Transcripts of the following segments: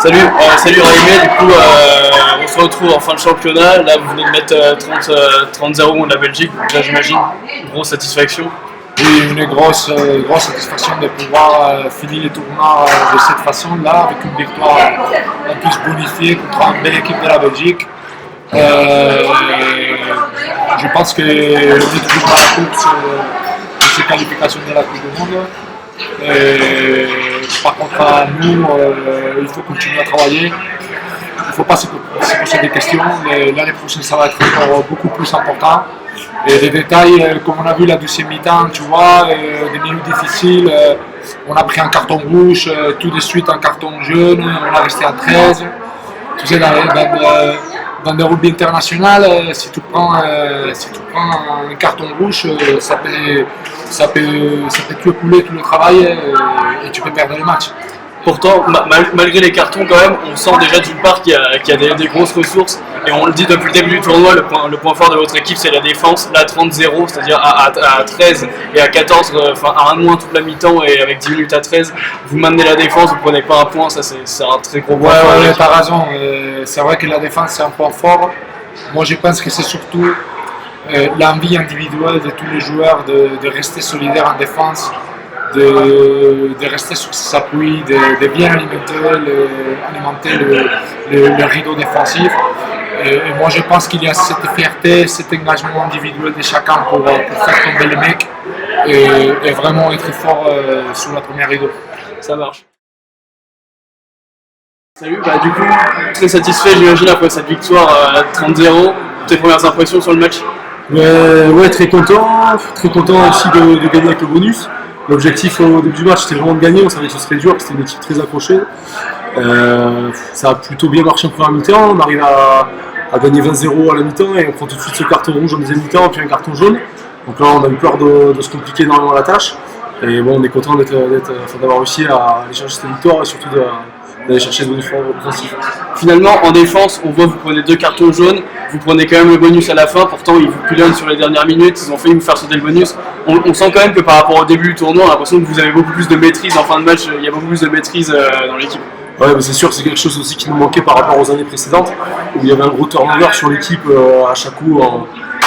Salut Raimé, du coup on se retrouve en fin de championnat, là vous venez de mettre 30-0 contre la Belgique, donc là j'imagine, grosse satisfaction. Oui, une grosse satisfaction de pouvoir finir les tournois de cette façon-là, avec une victoire en plus bonifiée contre une belle équipe de la Belgique. Je pense qu'on est toujours dans la course de ces qualifications de la Coupe du Monde. Par contre, à nous, il faut continuer à travailler. Il ne faut pas se poser des questions. L'année prochaine, ça va être encore beaucoup plus important. Et des détails, comme on a vu la deuxième mi-temps, tu vois, des minutes difficiles. On a pris un carton rouge, tout de suite un carton jaune, on a resté à 13. Tu sais, dans le rugby international, si tu prends un carton rouge, ça peut tuer couler tout le travail et tu peux perdre le match. Pourtant, malgré les cartons quand même, on sent déjà d'une part qu'il y a des grosses ressources, et on le dit depuis le début du tournoi, le point fort de votre équipe c'est la défense, là 30-0, c'est-à-dire à 13 et à 14, à 1 moins toute la mi-temps et avec 10 minutes à 13, vous maintenez la défense, vous prenez pas un point, ça c'est un très gros point fort. Ouais, t'as raison, c'est vrai que la défense c'est un point fort. Moi je pense que c'est surtout l'envie individuelle de tous les joueurs de rester solidaires en défense, de rester sur ses appuis, de bien alimenter le rideau défensif. Et moi je pense qu'il y a cette fierté, cet engagement individuel de chacun pour faire tomber les mecs et vraiment être fort sur la première rideau. Ça marche. Salut, du coup, très satisfait j'imagine après cette victoire à 30-0. Tes premières impressions sur le match? Ouais, très content aussi de gagner avec le bonus. L'objectif au début du match c'était vraiment de gagner, on savait que ce serait dur, c'était une équipe très accrochée. Ça a plutôt bien marché en première mi-temps, on arrive à gagner 20-0 à la mi-temps et on prend tout de suite ce carton rouge en deuxième mi-temps puis un carton jaune. Donc là on a eu peur de se compliquer dans la tâche. Et bon, on est content d'avoir réussi à aller chercher cette victoire et surtout d'aller chercher le bonus offensif. Finalement, en défense, on voit que vous prenez 2 cartons jaunes, vous prenez quand même le bonus à la fin, pourtant ils vous pilonnent sur les dernières minutes, ils ont failli vous faire sauter le bonus. On sent quand même que par rapport au début du tournoi, on a l'impression que vous avez beaucoup plus de maîtrise en fin de match, il y a beaucoup plus de maîtrise dans l'équipe. Ouais, mais c'est sûr, c'est quelque chose aussi qui nous manquait par rapport aux années précédentes, où il y avait un gros turnover sur l'équipe à chaque coup en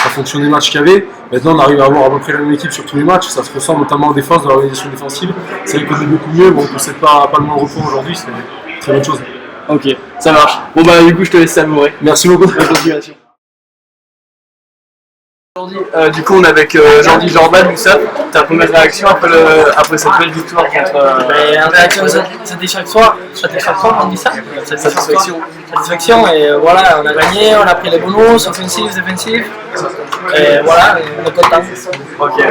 fonction des matchs qu'il y avait. Maintenant, on arrive à avoir à peu près la même équipe sur tous les matchs, ça se ressent notamment en défense, dans l'organisation défensive. Ça les connaît beaucoup mieux, bon, on ne possède pas le moins repos aujourd'hui, c'est une très bonne chose. Ok, ça marche. Bon du coup je te laisse savourer. Merci beaucoup. Bonne continuation. Du coup on est avec Jordi Jordan, Moussa. Ta première réaction après cette belle victoire contre... Réaction satisfaction, on dit ça? Satisfaction, et voilà, on a gagné, on a pris les bonus, offensifs, défensifs, et voilà, on est content. Ok.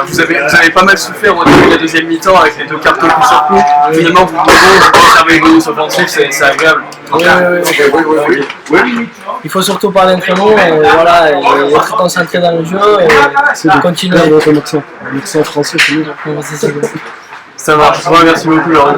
Vous avez pas mal souffert au début de la deuxième mi-temps avec les 2 cartons coup sur coup. Finalement vous conservez les bonus offensifs, c'est agréable. Oui. Il faut surtout parler entre nous, voilà, et être concentré dans le jeu et continuer. L'accent français, c'est mieux. Ça marche. Merci beaucoup, Laurent.